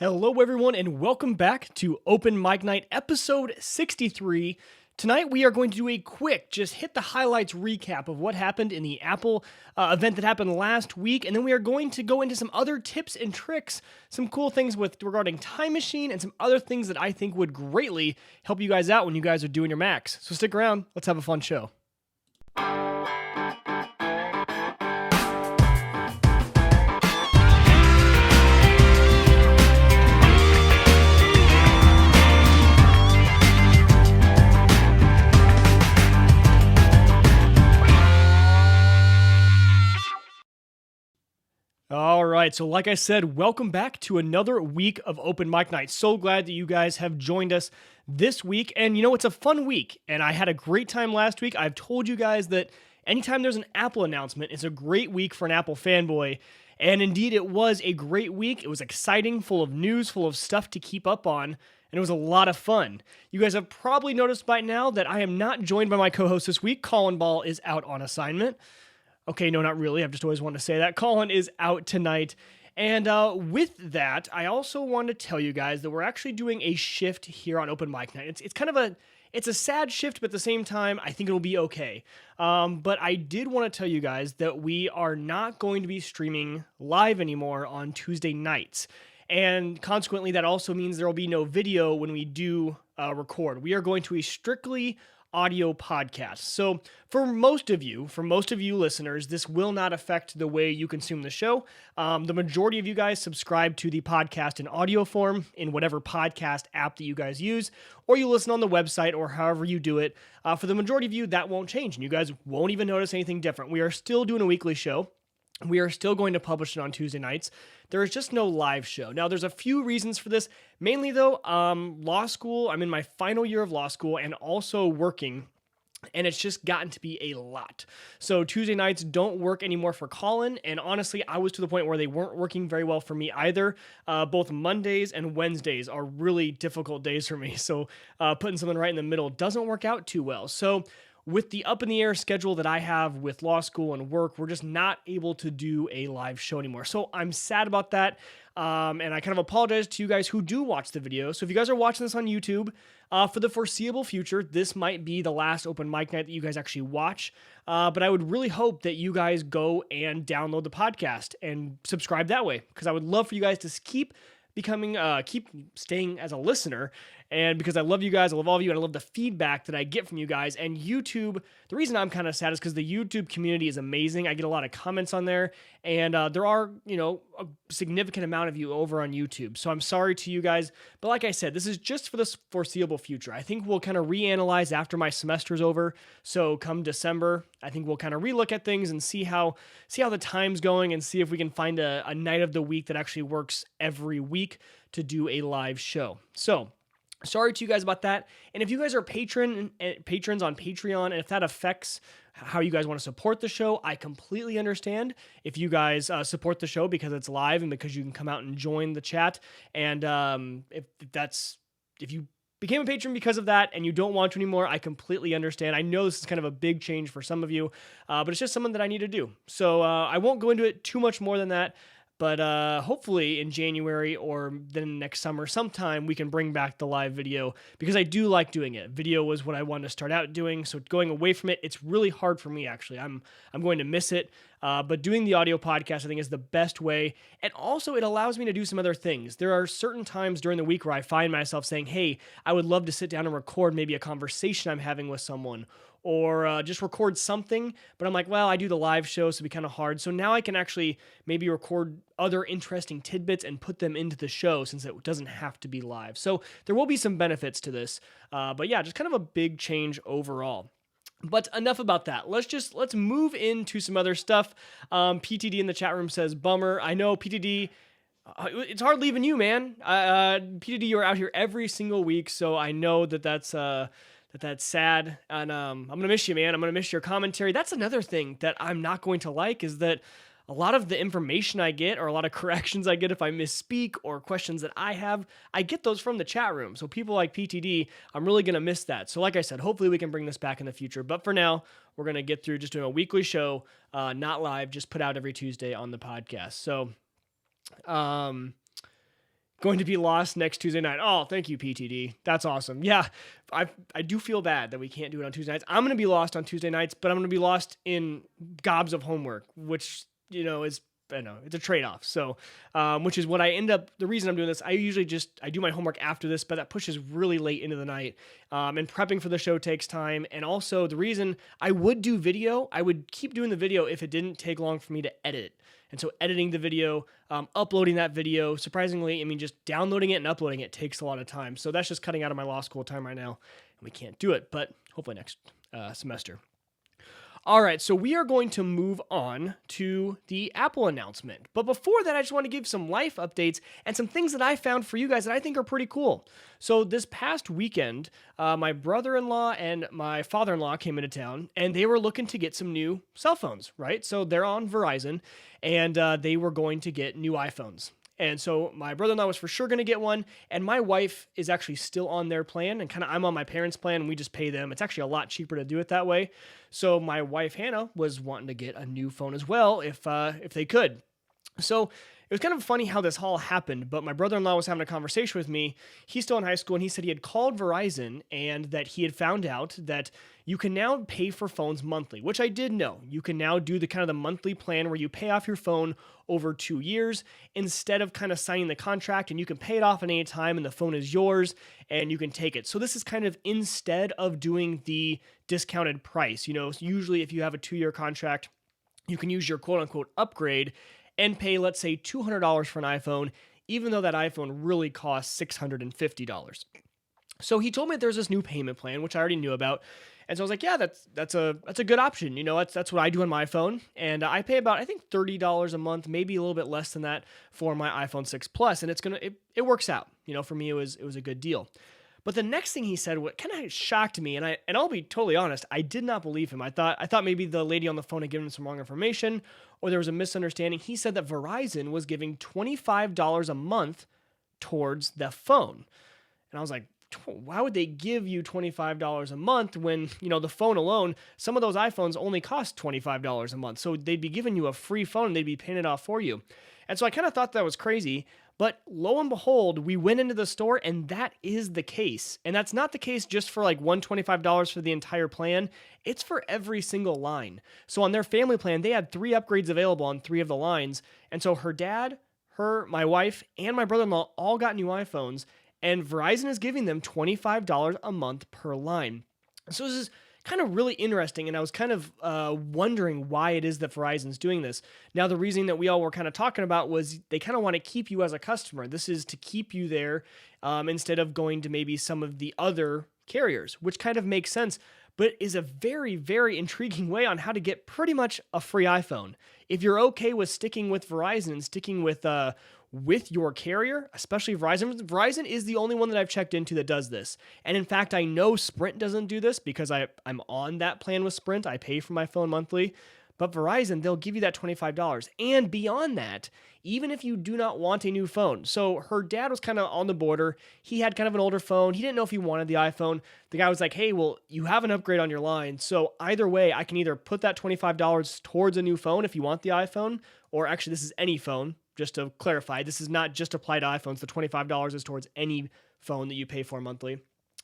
Hello, everyone, and welcome back to Open Mic Night, episode 63. Tonight, we are going to do a quick, just hit the highlights recap of what happened in the Apple event that happened last week, and then we are going to go into some other tips and tricks, some cool things regarding Time Machine, and some other things that I think would greatly help you guys out when you guys are doing your Macs. So stick around. Let's have a fun show. All right, so like I said, welcome back to another week of Open Mic Night. So glad that you guys have joined us this week. And you know, it's a fun week, and I had a great time last week. I've told you guys that anytime there's an Apple announcement, it's a great week for an Apple fanboy. And indeed, it was a great week. It was exciting, full of news, full of stuff to keep up on, and it was a lot of fun. You guys have probably noticed by now that I am not joined by my co-host this week. Colin Ball is out on assignment. Okay, no, not really. I've just always wanted to say that. Colin is out tonight. And with that, I also want to tell you guys that we're actually doing a shift here on Open Mic Night. It's kind of it's a sad shift, but at the same time, I think it'll be okay. But I did want to tell you guys that we are not going to be streaming live anymore on Tuesday nights. And consequently, that also means there will be no video when we do record. We are going to a strictly audio podcast. So for most of you listeners, this will not affect the way you consume the show. The majority of you guys subscribe to the podcast in audio form in whatever podcast app that you guys use, or you listen on the website or however you do it. For the majority of you, that won't change, and you guys won't even notice anything different. We are still doing a weekly show. We are still going to publish it on Tuesday nights. There is just no live show. Now, there's a few reasons for this. Mainly, though, law school. I'm in my final year of law school and also working, and it's just gotten to be a lot. So Tuesday nights don't work anymore for Colin, and honestly, I was to the point where they weren't working very well for me either. Both Mondays and Wednesdays are really difficult days for me, so putting something right in the middle doesn't work out too well. So with the up-in-the-air schedule that I have with law school and work, we're just not able to do a live show anymore. So I'm sad about that, and I kind of apologize to you guys who do watch the video. So if you guys are watching this on YouTube, for the foreseeable future, this might be the last Open Mic Night that you guys actually watch, but I would really hope that you guys go and download the podcast and subscribe that way, because I would love for you guys to keep staying as a listener. And because I love you guys, I love all of you, and I love the feedback that I get from you guys. And YouTube, the reason I'm kind of sad is because the YouTube community is amazing. I get a lot of comments on there, and there are, a significant amount of you over on YouTube. So I'm sorry to you guys, but like I said, this is just for the foreseeable future. I think we'll kind of reanalyze after my semester's over. So come December, I think we'll kind of relook at things and see how the time's going, and see if we can find a night of the week that actually works every week to do a live show. So sorry to you guys about that. And if you guys are patrons on Patreon, and if that affects how you guys want to support the show, I completely understand. If you guys support the show because it's live and because you can come out and join the chat, and if you became a patron because of that and you don't want to anymore, I completely understand. I know this is kind of a big change for some of you, but it's just something that I need to do. So I won't go into it too much more than that. But hopefully in January or then next summer sometime, we can bring back the live video, because I do like doing it. Video was what I wanted to start out doing, so going away from it, it's really hard for me, actually. I'm going to miss it, but doing the audio podcast, I think, is the best way. And also, it allows me to do some other things. There are certain times during the week where I find myself saying, hey, I would love to sit down and record maybe a conversation I'm having with someone, or just record something, but I'm like, well, I do the live show, so it'd be kind of hard. So now I can actually maybe record other interesting tidbits and put them into the show, since it doesn't have to be live. So there will be some benefits to this, but yeah, just kind of a big change overall. But enough about that. Let's move into some other stuff. PTD in the chat room says, bummer. I know, PTD, it's hard leaving you, man. PTD, you're out here every single week, so I know that's sad, and I'm gonna miss you, man. I'm gonna miss your commentary. That's another thing that I'm not going to like, is that a lot of the information I get, or a lot of corrections I get if I misspeak, or questions that I have, I get those from the chat room. So people like PTD, I'm really gonna miss that. So like I said, hopefully we can bring this back in the future. But for now, we're gonna get through just doing a weekly show, not live, just put out every Tuesday on the podcast. So going to be lost next Tuesday night. Oh, thank you, PTD. That's awesome. Yeah, I do feel bad that we can't do it on Tuesday nights. I'm going to be lost on Tuesday nights, but I'm going to be lost in gobs of homework, which, is, I know, it's a trade-off. So, which is what I end up, the reason I'm doing this, I do my homework after this, but that pushes really late into the night. And prepping for the show takes time. And also the reason I would do video, I would keep doing the video if it didn't take long for me to edit it. And so editing the video, uploading that video, surprisingly, just downloading it and uploading it takes a lot of time. So that's just cutting out of my law school time right now. And we can't do it, but hopefully next semester. All right, so we are going to move on to the Apple announcement. But before that, I just want to give some life updates and some things that I found for you guys that I think are pretty cool. So this past weekend, my brother-in-law and my father-in-law came into town, and they were looking to get some new cell phones, right? So they're on Verizon, and they were going to get new iPhones. And so my brother-in-law was for sure going to get one, and my wife is actually still on their plan, and I'm on my parents' plan, and we just pay them. It's actually a lot cheaper to do it that way. So my wife, Hannah, was wanting to get a new phone as well if they could. So it was kind of funny how this all happened, but my brother-in-law was having a conversation with me. He's still in high school, and he said he had called Verizon and that he had found out that you can now pay for phones monthly, which I did know. You can now do the monthly plan where you pay off your phone over 2 years instead of signing the contract, and you can pay it off at any time and the phone is yours and you can take it. So this is instead of doing the discounted price. Usually if you have a 2-year contract, you can use your quote unquote upgrade and pay, let's say, $200 for an iPhone, even though that iPhone really costs $650. So he told me that there's this new payment plan, which I already knew about. And so I was like, yeah, that's a good option. That's what I do on my phone. And I pay about, I think, $30 a month, maybe a little bit less than that for my iPhone 6 Plus. And it works out. For me, it was a good deal. But the next thing he said, what kind of shocked me, and I'll be totally honest, I did not believe him. I thought maybe the lady on the phone had given him some wrong information, or there was a misunderstanding. He said that Verizon was giving $25 a month towards the phone. And I was like, why would they give you $25 a month when, the phone alone, some of those iPhones only cost $25 a month. So they'd be giving you a free phone and they'd be paying it off for you. And so I kind of thought that was crazy. But lo and behold, we went into the store and that is the case. And that's not the case just for $125 for the entire plan. It's for every single line. So on their family plan, they had 3 upgrades available on 3 of the lines. And so her dad, my wife, and my brother-in-law all got new iPhones. And Verizon is giving them $25 a month per line. So this is kind of really interesting, and I was kind of wondering why it is that Verizon's doing this. Now, the reason that we all were kind of talking about was they kind of want to keep you as a customer. This is to keep you there instead of going to maybe some of the other carriers, which kind of makes sense, but is a very, very intriguing way on how to get pretty much a free iPhone. If you're okay with sticking with Verizon and sticking with your carrier, especially Verizon. Verizon is the only one that I've checked into that does this. And in fact, I know Sprint doesn't do this because I'm on that plan with Sprint. I pay for my phone monthly. But Verizon, they'll give you that $25. And beyond that, even if you do not want a new phone. So her dad was kind of on the border. He had kind of an older phone. He didn't know if he wanted the iPhone. The guy was like, hey, well, you have an upgrade on your line. So either way, I can either put that $25 towards a new phone if you want the iPhone, or actually this is any phone. Just to clarify, this is not just applied to iPhones. The $25 is towards any phone that you pay for monthly.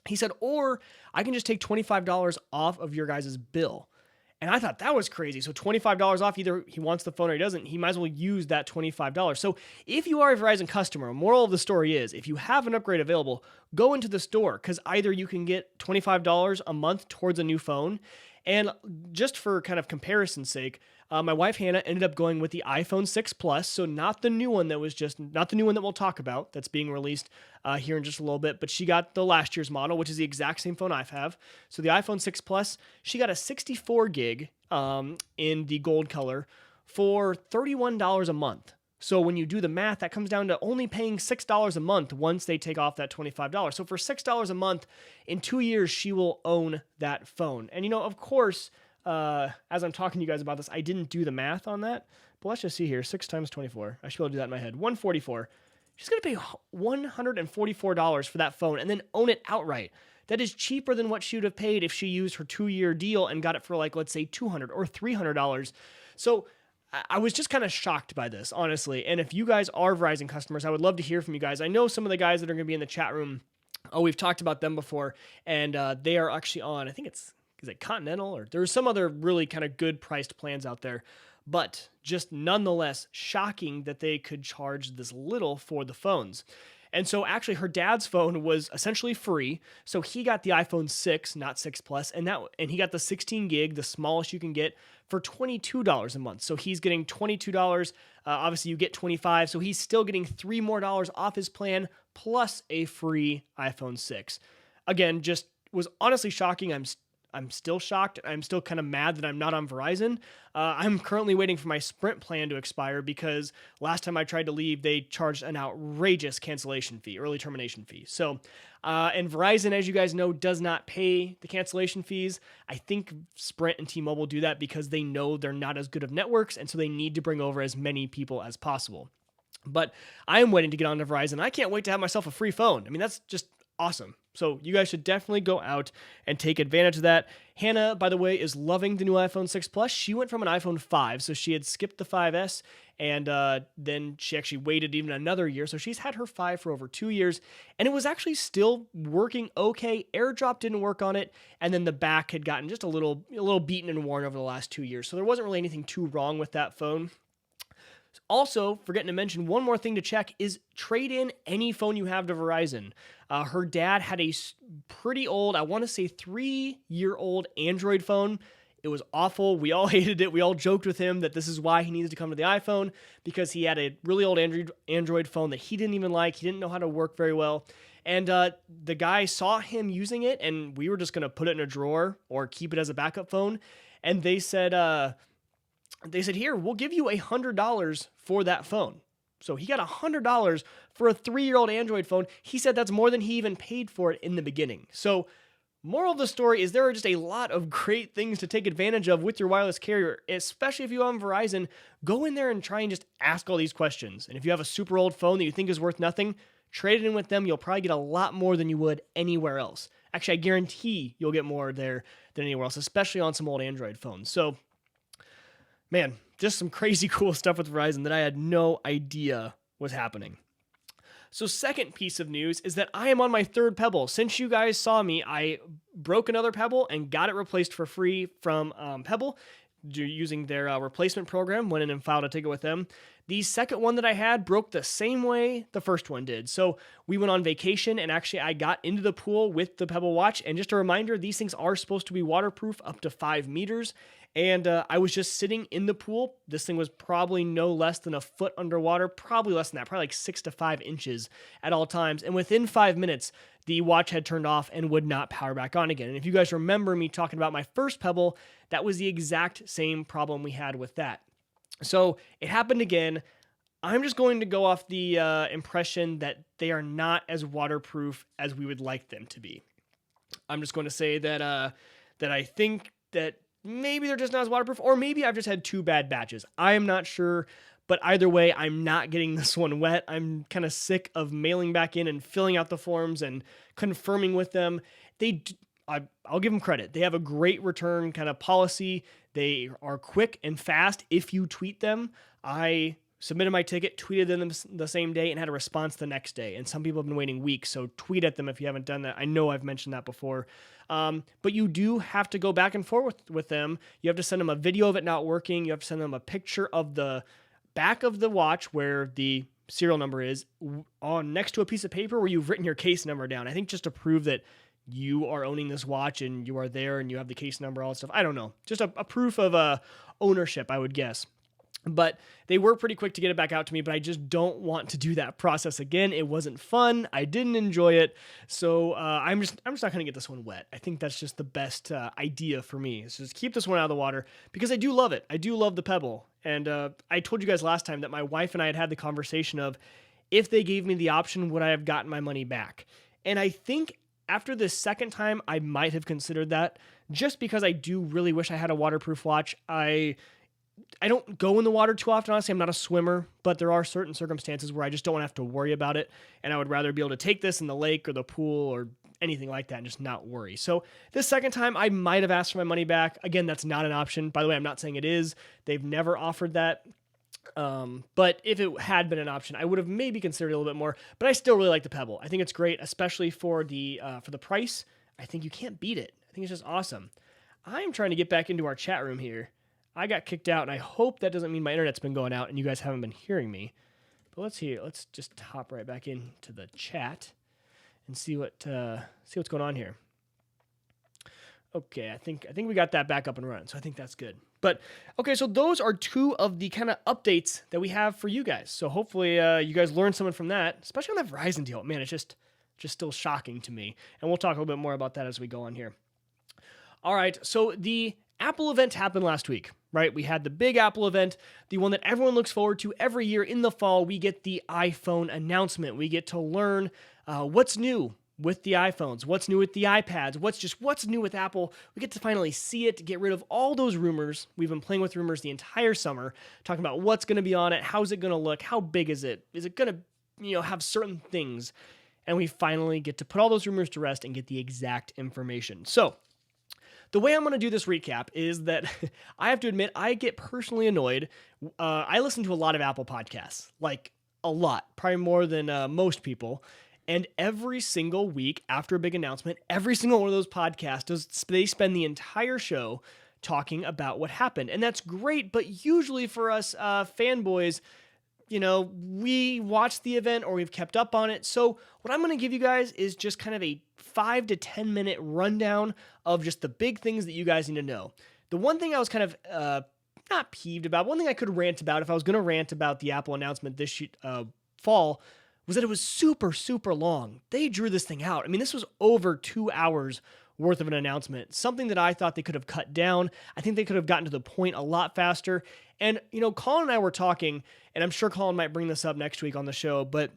He said, or I can just take $25 off of your guys' bill. And I thought that was crazy. So $25 off, either he wants the phone or he doesn't. He might as well use that $25. So if you are a Verizon customer, moral of the story is, if you have an upgrade available, go into the store because either you can get $25 a month towards a new phone. And just for kind of comparison's sake, my wife Hannah ended up going with the iPhone 6 Plus, so not the new one that we'll talk about that's being released here in just a little bit, but she got the last year's model, which is the exact same phone I have. So the iPhone 6 Plus, she got a 64 gig in the gold color for $31 a month. So when you do the math, that comes down to only paying $6 a month once they take off that $25. So for $6 a month, in 2 years, she will own that phone. And of course, as I'm talking to you guys about this, I didn't do the math on that, but let's just see here. 6 times 24. I should be able to do that in my head. 144. She's going to pay $144 for that phone and then own it outright. That is cheaper than what she would have paid if she used her 2-year deal and got it for let's say $200 or $300. So I was just kind of shocked by this, honestly. And if you guys are Verizon customers, I would love to hear from you guys. I know some of the guys that are going to be in the chat room. Oh, we've talked about them before, and they are actually on, I think is it Continental, or there's some other really kind of good priced plans out there. But just nonetheless, shocking that they could charge this little for the phones. And so actually her dad's phone was essentially free. So he got the iPhone 6, not 6 Plus, and he got the 16 gig, the smallest you can get, for $22 a month. So he's getting $22. Obviously you get 25, so he's still getting $3 more off his plan plus a free iPhone 6. Again, just was honestly shocking. I'm still shocked. I'm still kind of mad that I'm not on Verizon. I'm currently waiting for my Sprint plan to expire because last time I tried to leave, they charged an outrageous cancellation fee, early termination fee. So, and Verizon, as you guys know, does not pay the cancellation fees. I think Sprint and T-Mobile do that because they know they're not as good of networks, and so they need to bring over as many people as possible. But I am waiting to get onto Verizon. I can't wait to have myself a free phone. I mean, that's just awesome. So you guys should definitely go out and take advantage of that. Hannah, by the way, is loving the new iPhone 6 Plus. She went from an iPhone 5, so she had skipped the 5S, and then she actually waited even another year. So she's had her 5 for over 2 years, and it was actually still working okay. AirDrop didn't work on it, and then the back had gotten just a little beaten and worn over the last 2 years. So there wasn't really anything too wrong with that phone. Also, forgetting to mention, one more thing to check is trade in any phone you have to Verizon. Her dad had a pretty old, I want to say 3-year-old Android phone. It was awful. We all hated it. We all joked with him that this is why he needed to come to the iPhone, because he had a really old Android phone that he didn't even like. He didn't know how to work very well. And the guy saw him using it, and we were just going to put it in a drawer or keep it as a backup phone. And they said, here, we'll give you $100 for that phone. So he got $100 for a 3-year-old Android phone. He said that's more than he even paid for it in the beginning. So moral of the story is there are just a lot of great things to take advantage of with your wireless carrier, especially if you own Verizon. Go in there and try and just ask all these questions. And if you have a super old phone that you think is worth nothing, trade it in with them. You'll probably get a lot more than you would anywhere else. Actually, I guarantee you'll get more there than anywhere else, especially on some old Android phones. So man, just some crazy cool stuff with Verizon that I had no idea was happening. So second piece of news is that I am on my third Pebble. Since you guys saw me, I broke another Pebble and got it replaced for free from Pebble using their replacement program. Went in and filed a ticket with them. The second one that I had broke the same way the first one did. So we went on vacation, and actually I got into the pool with the Pebble watch. And just a reminder, these things are supposed to be waterproof up to 5 meters. And I was just sitting in the pool. This thing was probably no less than a foot underwater, probably less than that, probably like 6 to 5 inches at all times. And within 5 minutes, the watch had turned off and would not power back on again. And if you guys remember me talking about my first Pebble, that was the exact same problem we had with that. So it happened again. I'm just going to go off the impression that they are not as waterproof as we would like them to be. I'm just going to say that that I think that maybe they're just not as waterproof, or maybe I've just had 2 bad batches. I am not sure, but either way, I'm not getting this one wet. I'm kind of sick of mailing back in and filling out the forms and confirming with them. I'll give them credit. They have a great return kind of policy. They are quick and fast if you tweet them. I submitted my ticket, tweeted them the same day, and had a response the next day. And some people have been waiting weeks, so tweet at them if you haven't done that. I know I've mentioned that before. But you do have to go back and forth with them. You have to send them a video of it not working. You have to send them a picture of the back of the watch where the serial number is on next to a piece of paper where you've written your case number down. I think just to prove that you are owning this watch and you are there and you have the case number, all that stuff. I don't know. Just a proof of ownership, I would guess. But they were pretty quick to get it back out to me, but I just don't want to do that process again. It wasn't fun. I didn't enjoy it. So I'm just not going to get this one wet. I think that's just the best idea for me, is just keep this one out of the water, because I do love it. I do love the Pebble. And I told you guys last time that my wife and I had the conversation of, if they gave me the option, would I have gotten my money back? And I think after the second time, I might have considered that, just because I do really wish I had a waterproof watch. I don't go in the water too often, honestly. I'm not a swimmer, but there are certain circumstances where I just don't want to have to worry about it. And I would rather be able to take this in the lake or the pool or anything like that and just not worry. So this second time, I might have asked for my money back. Again, that's not an option. By the way, I'm not saying it is. They've never offered that. But if it had been an option, I would have maybe considered it a little bit more. But I still really like the Pebble. I think it's great, especially for the price. I think you can't beat it. I think it's just awesome. I'm trying to get back into our chat room here. I got kicked out, and I hope that doesn't mean my internet's been going out and you guys haven't been hearing me. But let's just hop right back into the chat and see what's going on here. Okay, I think we got that back up and running, so I think that's good. But okay, so those are two of the kind of updates that we have for you guys. So hopefully you guys learned something from that, especially on that Verizon deal. Man, it's just still shocking to me, and we'll talk a little bit more about that as we go on here. All right, so the Apple event happened last week, right? We had the big Apple event, the one that everyone looks forward to every year in the fall. We get the iPhone announcement. We get to learn what's new with the iPhones, what's new with the iPads, what's new with Apple. We get to finally see it, to get rid of all those rumors. We've been playing with rumors the entire summer, talking about what's going to be on it, how's it going to look, how big is it going to have certain things. And we finally get to put all those rumors to rest and get the exact information. So the way I'm going to do this recap is that I have to admit, I get personally annoyed. I listen to a lot of Apple podcasts, like a lot, probably more than most people. And every single week after a big announcement, every single one of those podcasts, they spend the entire show talking about what happened. And that's great, but usually for us fanboys, we watched the event or we've kept up on it. So what I'm going to give you guys is just kind of a 5 to 10 minute rundown of just the big things that you guys need to know. The one thing I was kind of not peeved about, one thing I could rant about if I was going to rant about the Apple announcement this fall was that it was super, super long. They drew this thing out. I mean, this was over 2 hours worth of an announcement, something that I thought they could have cut down. I think they could have gotten to the point a lot faster. And, Colin and I were talking, and I'm sure Colin might bring this up next week on the show, but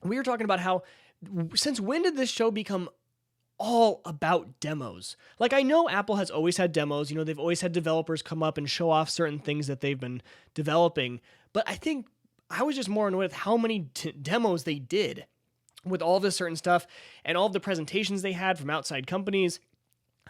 we were talking about how, since when did this show become all about demos? Like, I know Apple has always had demos. They've always had developers come up and show off certain things that they've been developing. But I think I was just more annoyed with how many demos they did with all this certain stuff and all of the presentations they had from outside companies.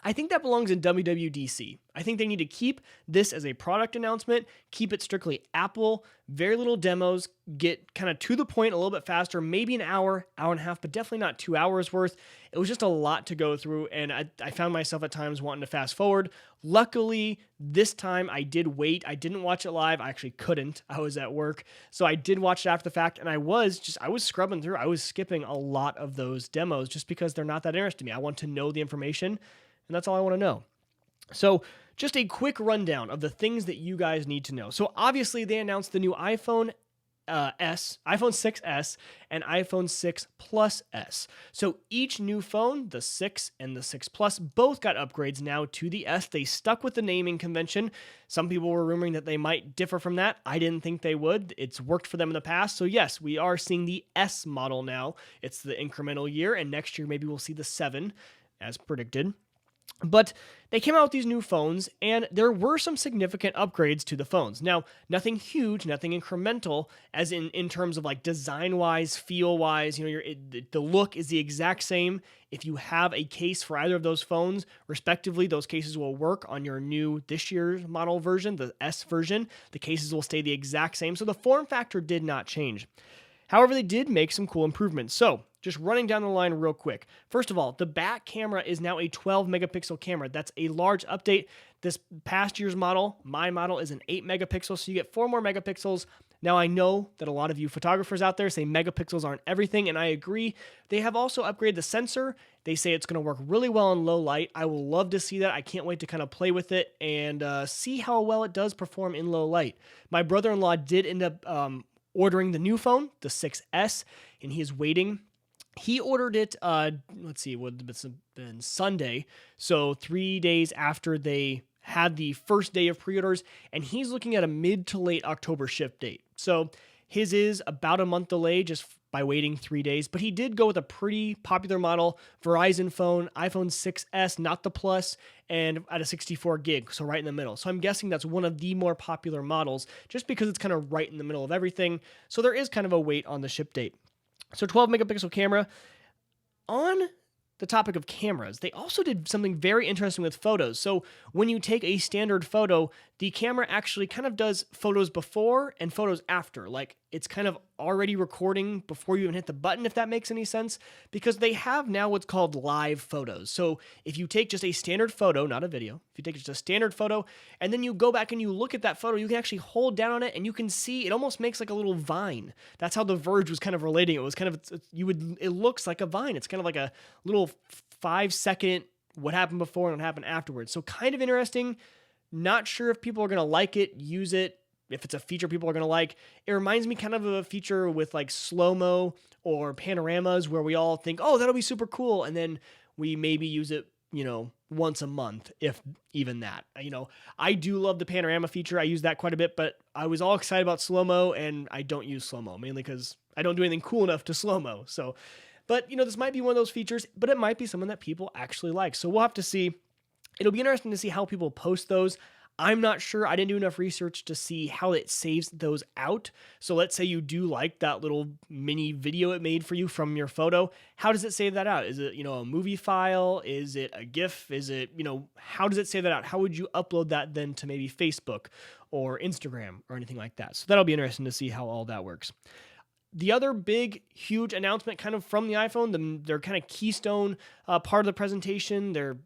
I think that belongs in WWDC. I think they need to keep this as a product announcement, keep it strictly Apple, very little demos, get kind of to the point a little bit faster, maybe an hour, hour and a half, but definitely not 2 hours worth. It was just a lot to go through, and I found myself at times wanting to fast forward. Luckily, this time I did wait. I didn't watch it live. I actually couldn't. I was at work. So I did watch it after the fact, and I was scrubbing through. I was skipping a lot of those demos just because they're not that interesting to me. I want to know the information, and that's all I want to know. So just a quick rundown of the things that you guys need to know. So obviously they announced the new iPhone iPhone 6s, and iPhone 6 Plus S. So each new phone, the 6 and the 6 Plus, both got upgrades now to the S. They stuck with the naming convention. Some people were rumoring that they might differ from that. I didn't think they would. It's worked for them in the past. So yes, we are seeing the S model now. It's the incremental year, and next year maybe we'll see the 7 as predicted. But they came out with these new phones, and there were some significant upgrades to the phones. Now, nothing huge, nothing incremental, as in terms of like design-wise, feel-wise. The look is the exact same. If you have a case for either of those phones, respectively, those cases will work on your new this year's model version, the S version. The cases will stay the exact same, so the form factor did not change. However, they did make some cool improvements. So, just running down the line real quick. First of all, the back camera is now a 12 megapixel camera. That's a large update. This past year's model, my model, is an 8 megapixel, so you get 4 more megapixels. Now, I know that a lot of you photographers out there say megapixels aren't everything, and I agree. They have also upgraded the sensor. They say it's going to work really well in low light. I will love to see that. I can't wait to kind of play with it and see how well it does perform in low light. My brother-in-law did end up ordering the new phone, the 6S, and he is waiting. He ordered it, it's been Sunday, so 3 days after they had the first day of pre-orders, and he's looking at a mid to late October ship date. So his is about a month delay just by waiting 3 days, but he did go with a pretty popular model, Verizon phone, iPhone 6S, not the Plus, and at a 64 gig, so right in the middle. So I'm guessing that's one of the more popular models, just because it's kind of right in the middle of everything. So there is kind of a wait on the ship date. So 12 megapixel camera. On the topic of cameras, they also did something very interesting with photos. So when you take a standard photo, the camera actually kind of does photos before and photos after. Like it's kind of already recording before you even hit the button, if that makes any sense, because they have now what's called live photos. So if you take just a standard photo, not a video, if you take just a standard photo and then you go back and you look at that photo, you can actually hold down on it and you can see it almost makes like a little vine. That's how The Verge was kind of relating. It was kind of, it looks like a vine. It's kind of like a little 5-second what happened before and what happened afterwards. So kind of interesting. Not sure if people are going to like it, use it, if it's a feature people are going to like. It reminds me kind of a feature with like slow-mo or panoramas where we all think, oh, that'll be super cool. And then we maybe use it, once a month, if even that. I do love the panorama feature. I use that quite a bit, but I was all excited about slow-mo and I don't use slow-mo, mainly because I don't do anything cool enough to slow-mo. So, but this might be one of those features, but it might be something that people actually like. So we'll have to see. It'll be interesting to see how people post those. I'm not sure. I didn't do enough research to see how it saves those out. So let's say you do like that little mini video it made for you from your photo. How does it save that out? Is it, a movie file? Is it a GIF? Is it, how does it save that out? How would you upload that then to maybe Facebook or Instagram or anything like that? So that'll be interesting to see how all that works. The other big, huge announcement kind of from the iPhone, their kind of keystone part of the presentation, their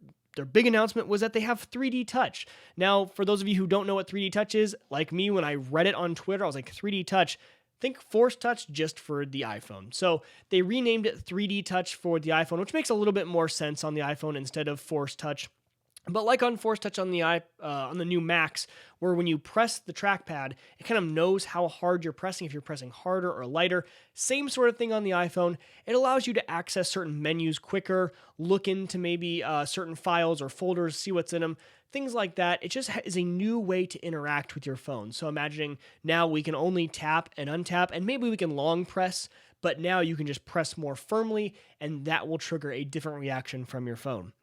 big announcement was that they have 3D Touch. Now, for those of you who don't know what 3D Touch is, like me, when I read it on Twitter, I was like, 3D Touch, think Force Touch just for the iPhone. So they renamed it 3D Touch for the iPhone, which makes a little bit more sense on the iPhone instead of Force Touch. But like on Force Touch on the new Macs, where when you press the trackpad, it kind of knows how hard you're pressing, if you're pressing harder or lighter. Same sort of thing on the iPhone. It allows you to access certain menus quicker, look into maybe certain files or folders, see what's in them, things like that. It just is a new way to interact with your phone. So imagining now we can only tap and untap, and maybe we can long press, but now you can just press more firmly, and that will trigger a different reaction from your phone.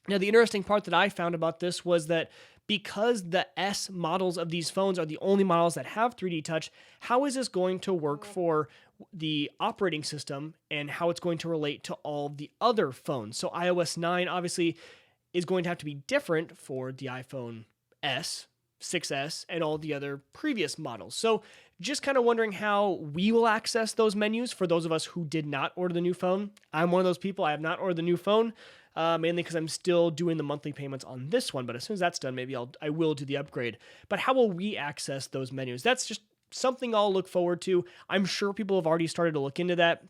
Now, the interesting part that I found about this was that because the S models of these phones are the only models that have 3D Touch, how is this going to work for the operating system and how it's going to relate to all the other phones? So iOS 9 obviously is going to have to be different for the iPhone S, 6S, and all the other previous models. So just kind of wondering how we will access those menus for those of us who did not order the new phone. I'm one of those people. I have not ordered the new phone. Mainly because I'm still doing the monthly payments on this one. But as soon as that's done, maybe I will do the upgrade. But how will we access those menus? That's just something I'll look forward to. I'm sure people have already started to look into that.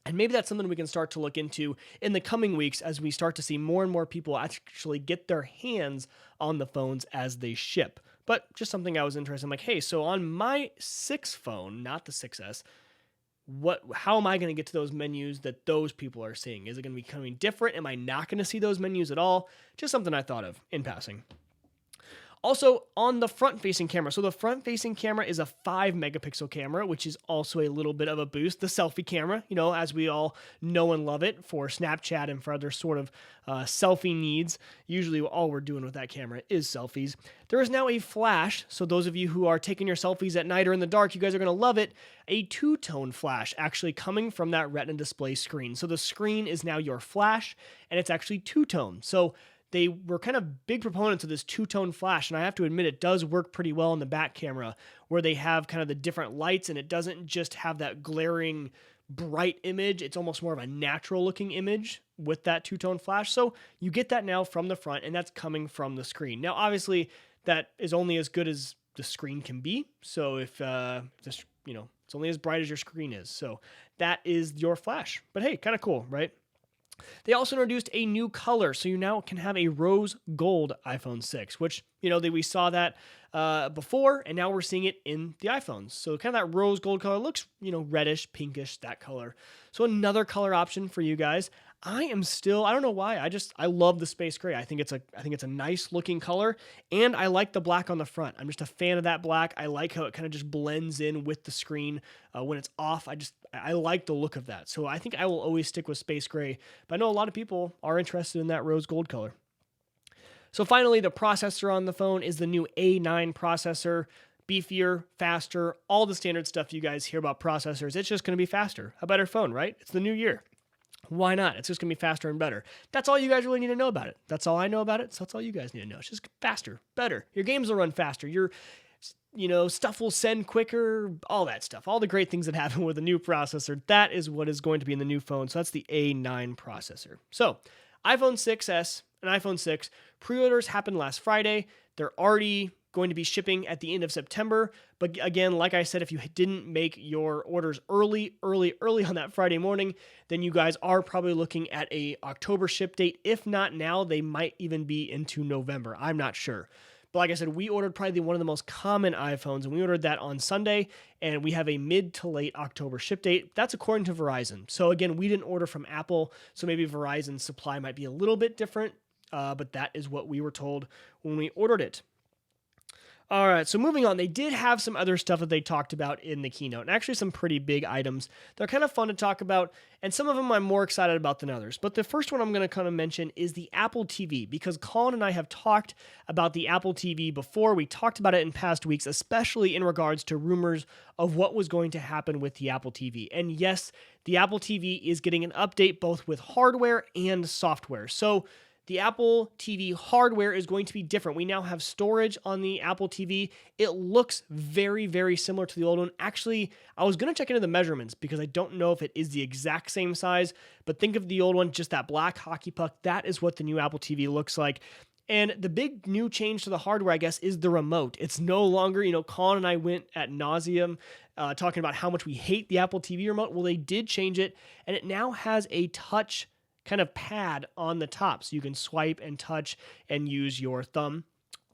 And maybe that's something we can start to look into in the coming weeks as we start to see more and more people actually get their hands on the phones as they ship. But just something I was interested in, like, hey, so on my 6 phone, not the 6S, how am I going to get to those menus that those people are seeing? Is it going to be becoming different? Am I not going to see those menus at all? Just something I thought of in passing. Also, on the front-facing camera. So the front-facing camera is a 5-megapixel camera, which is also a little bit of a boost. The selfie camera, as we all know and love it for Snapchat and for other sort of selfie needs. Usually all we're doing with that camera is selfies. There is now a flash, so those of you who are taking your selfies at night or in the dark, you guys are going to love it. A two-tone flash actually coming from that Retina display screen. So the screen is now your flash, and it's actually two-tone. So they were kind of big proponents of this two-tone flash, and I have to admit it does work pretty well in the back camera where they have kind of the different lights, and it doesn't just have that glaring bright image. It's almost more of a natural-looking image with that two-tone flash. So you get that now from the front, and that's coming from the screen. Now, obviously, that is only as good as the screen can be. So if it's only as bright as your screen is. So that is your flash. But hey, kind of cool, right? They also introduced a new color, so you now can have a rose gold iPhone 6, which, we saw that before, and now we're seeing it in the iPhones. So kind of that rose gold color looks, reddish, pinkish, that color. So another color option for you guys. I don't know why. I love the space gray. I think it's a nice looking color, and I like the black on the front. I'm just a fan of that black. I like how it kind of just blends in with the screen when it's off. I like the look of that. So I think I will always stick with space gray, but I know a lot of people are interested in that rose gold color. So finally, the processor on the phone is the new A9 processor. Beefier, faster, all the standard stuff you guys hear about processors. It's just going to be faster. A better phone, right? It's the new year. Why not? It's just going to be faster and better. That's all you guys really need to know about it. That's all I know about it. So that's all you guys need to know. It's just faster, better. Your games will run faster. Your stuff will send quicker, all that stuff. All the great things that happen with a new processor, that is what is going to be in the new phone. So that's the A9 processor. So iPhone 6s and iPhone 6 pre-orders happened last Friday. They're already going to be shipping at the end of September. But again, like I said, if you didn't make your orders early on that Friday morning, then you guys are probably looking at a October ship date. If not now, they might even be into November. I'm not sure. But like I said, we ordered probably one of the most common iPhones, and we ordered that on Sunday, and we have a mid to late October ship date. That's according to Verizon. So again, we didn't order from Apple, so maybe Verizon's supply might be a little bit different, but that is what we were told when we ordered it. All right, so moving on, they did have some other stuff that they talked about in the keynote, and actually some pretty big items. They're kind of fun to talk about, and some of them I'm more excited about than others. But the first one I'm going to kind of mention is the Apple TV, because Colin and I have talked about the Apple TV before. We talked about it in past weeks, especially in regards to rumors of what was going to happen with the Apple TV. And yes, the Apple TV is getting an update both with hardware and software. So the Apple TV hardware is going to be different. We now have storage on the Apple TV. It looks very, very similar to the old one. Actually, I was going to check into the measurements because I don't know if it is the exact same size, but think of the old one, just that black hockey puck. That is what the new Apple TV looks like. And the big new change to the hardware, I guess, is the remote. It's no longer, Colin and I went ad nauseum talking about how much we hate the Apple TV remote. Well, they did change it, and it now has a touch kind of pad on the top, so you can swipe and touch and use your thumb.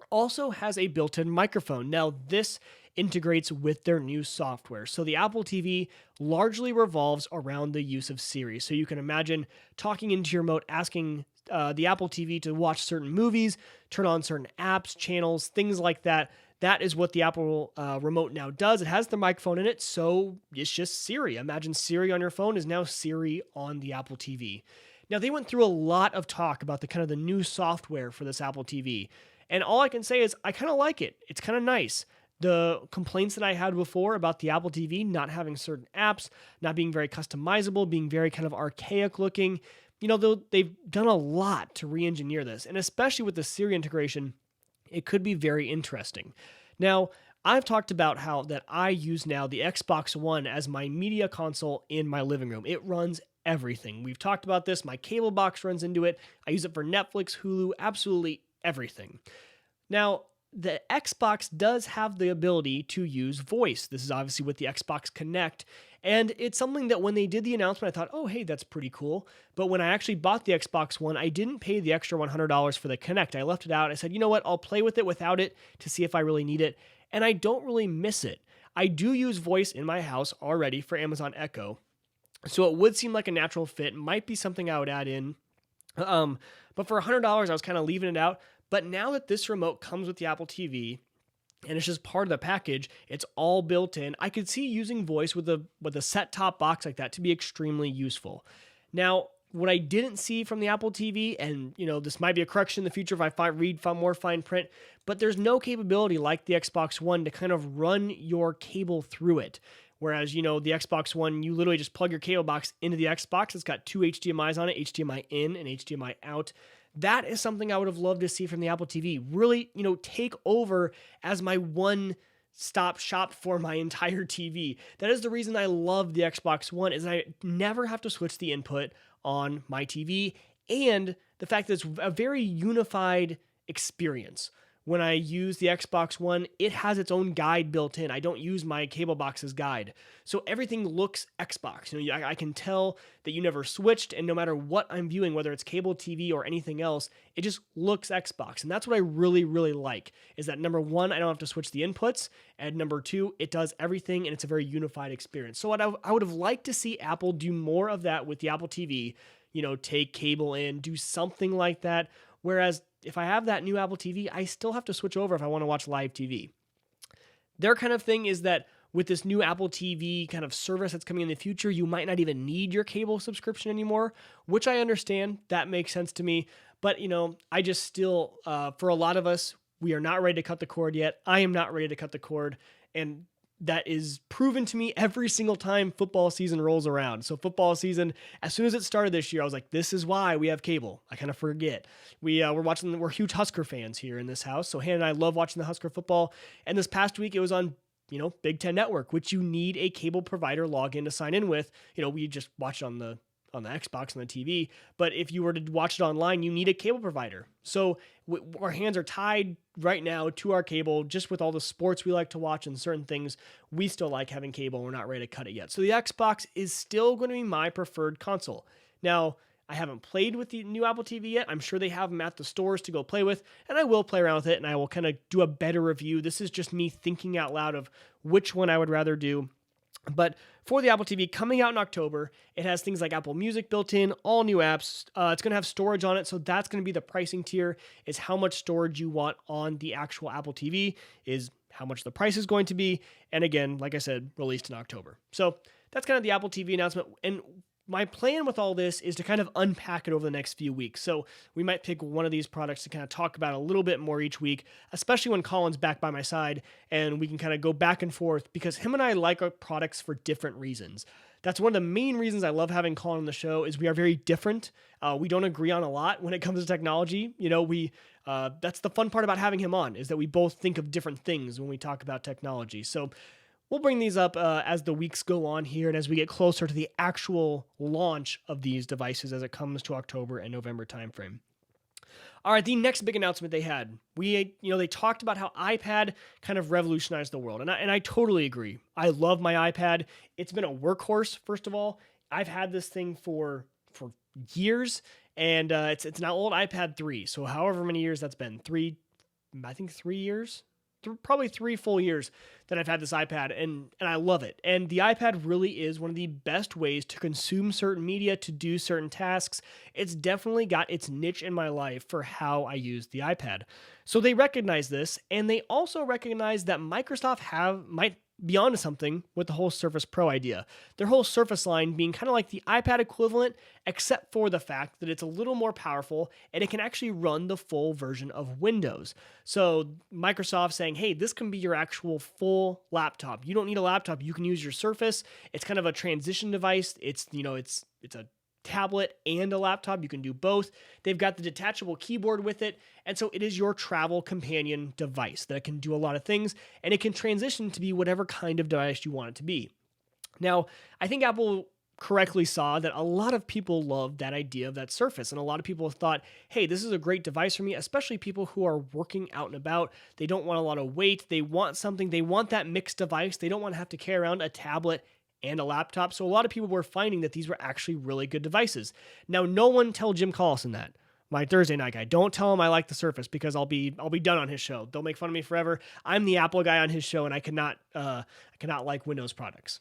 Also has a built-in microphone. Now, this integrates with their new software. So the Apple TV largely revolves around the use of Siri. So you can imagine talking into your remote, asking the Apple TV to watch certain movies, turn on certain apps, channels, things like that. That is what the Apple remote now does. It has the microphone in it, so it's just Siri. Imagine Siri on your phone is now Siri on the Apple TV. Now, they went through a lot of talk about the new software for this Apple TV. And all I can say is I kind of like it. It's kind of nice. The complaints that I had before about the Apple TV not having certain apps, not being very customizable, being very kind of archaic looking, they've done a lot to re-engineer this. And especially with the Siri integration, it could be very interesting. Now, I've talked about how that I use now the Xbox One as my media console in my living room. It runs everything. We've talked about this. My cable box runs into it. I use it for Netflix, Hulu, absolutely everything. Now, the Xbox does have the ability to use voice. This is obviously with the Xbox Connect, and it's something that when they did the announcement, I thought, oh, hey, that's pretty cool. But when I actually bought the Xbox One, I didn't pay the extra $100 for the Connect. I left it out. I said, you know what? I'll play with it without it to see if I really need it, and I don't really miss it. I do use voice in my house already for Amazon Echo, so it would seem like a natural fit. Might be something I would add in. But for $100, I was kind of leaving it out. But now that this remote comes with the Apple TV, and it's just part of the package, it's all built in, I could see using voice with a set-top box like that to be extremely useful. Now, what I didn't see from the Apple TV, and this might be a correction in the future if I read more fine print, but there's no capability like the Xbox One to kind of run your cable through it. Whereas, the Xbox One, you literally just plug your cable box into the Xbox. It's got two HDMIs on it, HDMI in and HDMI out. That is something I would have loved to see from the Apple TV. Really, take over as my one-stop shop for my entire TV. That is the reason I love the Xbox One, is I never have to switch the input on my TV, and the fact that it's a very unified experience. When I use the Xbox One, it has its own guide built in. I don't use my cable box's guide. So everything looks Xbox. I can tell that you never switched, and no matter what I'm viewing, whether it's cable TV or anything else, it just looks Xbox. And that's what I really, really like, is that number one, I don't have to switch the inputs, and number two, it does everything, and it's a very unified experience. So what I would have liked to see Apple do more of that with the Apple TV, take cable in, do something like that. Whereas if I have that new Apple TV, I still have to switch over if I want to watch live TV. Their kind of thing is that with this new Apple TV kind of service that's coming in the future, you might not even need your cable subscription anymore, which I understand. That makes sense to me. But, I just still, for a lot of us, we are not ready to cut the cord yet. I am not ready to cut the cord. And that is proven to me every single time football season rolls around. So football season, as soon as it started this year, I was like, this is why we have cable. I kind of forget. We're huge Husker fans here in this house. So Hannah and I love watching the Husker football. And this past week it was on, Big Ten Network, which you need a cable provider login to sign in with. We just watch it on the Xbox and the TV. But if you were to watch it online, you need a cable provider. So our hands are tied right now to our cable, just with all the sports we like to watch and certain things. We still like having cable. We're not ready to cut it yet. So the Xbox is still going to be my preferred console. Now, I haven't played with the new Apple TV yet. I'm sure they have them at the stores to go play with, and I will play around with it, and I will kind of do a better review. This is just me thinking out loud of which one I would rather do. But for the Apple TV coming out in October, it has things like Apple Music built in, all new apps. It's going to have storage on it, so that's going to be the pricing tier, is how much storage you want on the actual Apple TV, is how much the price is going to be. And again, like I said, released in October. So that's kind of the Apple TV announcement. And my plan with all this is to kind of unpack it over the next few weeks. So we might pick one of these products to kind of talk about a little bit more each week, especially when Colin's back by my side and we can kind of go back and forth, because him and I like our products for different reasons. That's one of the main reasons I love having Colin on the show, is we are very different. We don't agree on a lot when it comes to technology. That's the fun part about having him on, is that we both think of different things when we talk about technology. So we'll bring these up as the weeks go on here and as we get closer to the actual launch of these devices as it comes to October and November timeframe. All right, the next big announcement they had, they talked about how iPad kind of revolutionized the world, and I totally agree. I love my iPad. It's been a workhorse. First of all, I've had this thing for years, and it's an old iPad 3. So however many years that's been, 3 years. Probably 3 full years that I've had this iPad, and I love it. And the iPad really is one of the best ways to consume certain media, to do certain tasks. It's definitely got its niche in my life for how I use the iPad. So they recognize this, and they also recognize that Microsoft might be onto something with the whole Surface Pro idea. Their whole Surface line being kind of like the iPad equivalent, except for the fact that it's a little more powerful and it can actually run the full version of Windows. So Microsoft saying, hey, this can be your actual full laptop. You don't need a laptop. You can use your Surface. It's kind of a transition device. It's a tablet and a laptop. You can do both. They've got the detachable keyboard with it. And so it is your travel companion device that can do a lot of things, and it can transition to be whatever kind of device you want it to be. Now, I think Apple correctly saw that a lot of people love that idea of that Surface, and a lot of people thought, hey, this is a great device for me, especially people who are working out and about. They don't want a lot of weight. They want that mixed device. They don't want to have to carry around a tablet and a laptop. So a lot of people were finding that these were actually really good devices. Now, no one tell Jim Collison that. My Thursday night guy. Don't tell him I like the Surface, because I'll be done on his show. They'll make fun of me forever. I'm the Apple guy on his show, and I cannot like Windows products.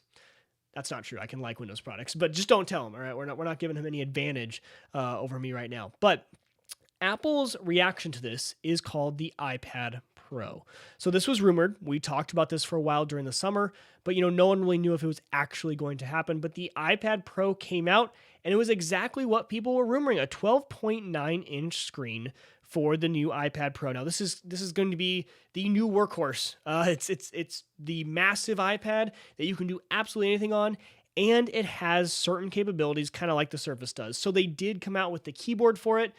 That's not true. I can like Windows products, but just don't tell him. All right, we're not giving him any advantage over me right now. But Apple's reaction to this is called the iPad Pro. So this was rumored. We talked about this for a while during the summer, but no one really knew if it was actually going to happen. But the iPad Pro came out, and it was exactly what people were rumoring: a 12.9-inch screen for the new iPad Pro. Now this is going to be the new workhorse. It's the massive iPad that you can do absolutely anything on. And it has certain capabilities, kind of like the Surface does. So they did come out with the keyboard for it.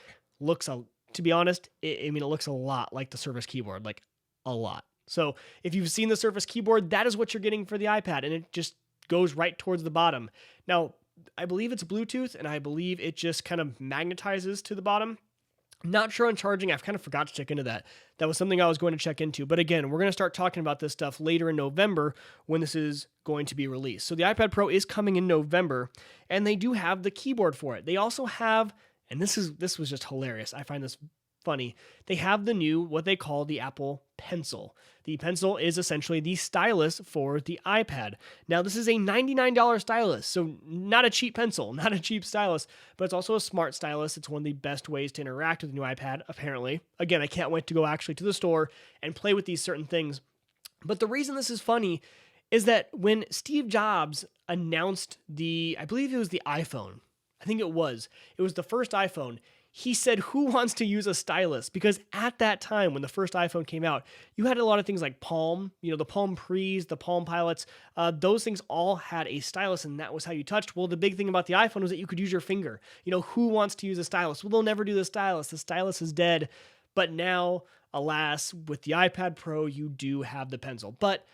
To be honest, it looks a lot like the Surface keyboard, like a lot. So if you've seen the Surface keyboard, that is what you're getting for the iPad, and it just goes right towards the bottom. Now, I believe it's Bluetooth, and I believe it just kind of magnetizes to the bottom. Not sure on charging. I've kind of forgot to check into that. That was something I was going to check into. But again, we're going to start talking about this stuff later in November when this is going to be released. So the iPad Pro is coming in November, and they do have the keyboard for it. They also have, and this was just hilarious, I find this funny, they have the new, what they call the Apple Pencil. The Pencil is essentially the stylus for the iPad. Now, this is a $99 stylus, so not a cheap pencil, not a cheap stylus, but it's also a smart stylus. It's one of the best ways to interact with the new iPad, apparently. Again, I can't wait to go actually to the store and play with these certain things. But the reason this is funny is that when Steve Jobs announced I believe it was the iPhone, I think it was the first iPhone, he said, who wants to use a stylus? Because at that time, when the first iPhone came out, you had a lot of things like Palm, the Palm Pres, the Palm Pilots. Those things all had a stylus, and that was how you touched. Well, the big thing about the iPhone was that you could use your finger. Who wants to use a stylus? Well, they'll never do the stylus. The stylus is dead. But now, alas, with the iPad Pro, you do have the pencil. But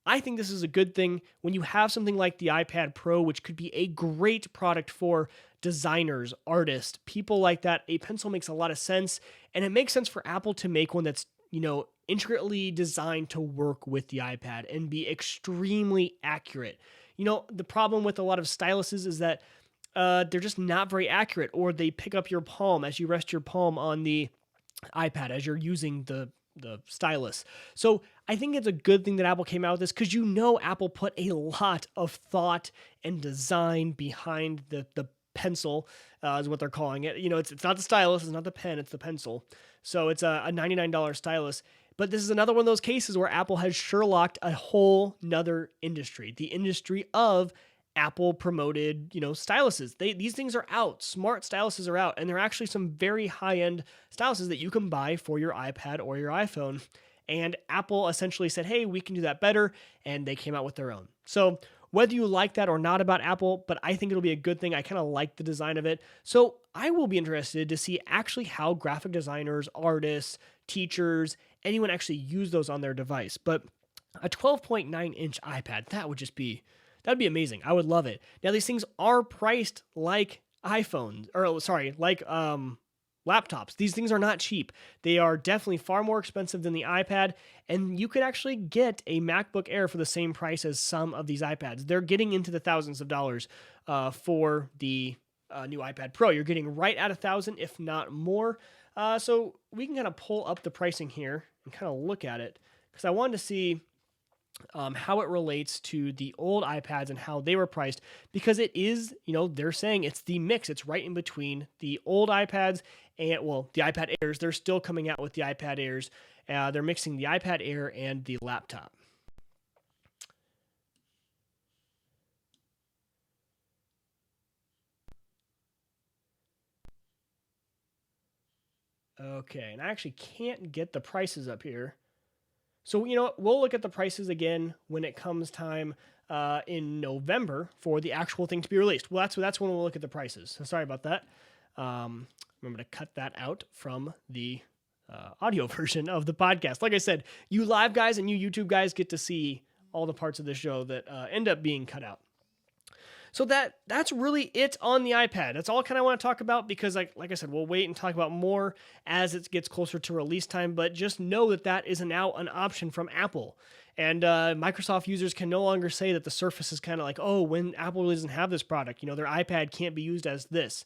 I think this is a good thing when you have something like the iPad Pro, which could be a great product for designers, artists, people like that. A pencil makes a lot of sense, and it makes sense for Apple to make one that's, intricately designed to work with the iPad and be extremely accurate. The problem with a lot of styluses is that they're just not very accurate, or they pick up your palm as you rest your palm on the iPad as you're using the stylus. So I think it's a good thing that Apple came out with this, because Apple put a lot of thought and design behind the pencil, is what they're calling it. It's not the stylus, it's not the pen, it's the pencil. So it's a $99 stylus. But this is another one of those cases where Apple has Sherlocked a whole nother industry, the industry of Apple promoted, styluses. These things are out. Smart styluses are out, and they're actually some very high-end styluses that you can buy for your iPad or your iPhone. And Apple essentially said, hey, we can do that better, and they came out with their own. So whether you like that or not about Apple, but I think it'll be a good thing. I kind of like the design of it. So I will be interested to see actually how graphic designers, artists, teachers, anyone actually use those on their device. But a 12.9-inch iPad, that'd be amazing. I would love it. Now, these things are priced like iPhones, like laptops. These things are not cheap. They are definitely far more expensive than the iPad, and you could actually get a MacBook Air for the same price as some of these iPads. They're getting into the thousands of dollars for the new iPad Pro. You're getting right at $1,000, if not more. So we can kind of pull up the pricing here and kind of look at it, because I wanted to see how it relates to the old iPads and how they were priced, because it is, they're saying it's the mix. It's right in between the old iPads and, the iPad Airs. They're still coming out with the iPad Airs. They're mixing the iPad Air and the laptop. Okay, and I actually can't get the prices up here. So, we'll look at the prices again when it comes time in November for the actual thing to be released. Well, that's when we'll look at the prices. So sorry about that. Remember to cut that out from the audio version of the podcast. Like I said, you live guys and you YouTube guys get to see all the parts of the show that end up being cut out. So that's really it on the iPad. That's all I kind of want to talk about, because like I said, we'll wait and talk about more as it gets closer to release time, but just know that is now an option from Apple. And Microsoft users can no longer say that the Surface is kind of like, oh, when Apple really doesn't have this product, their iPad can't be used as this.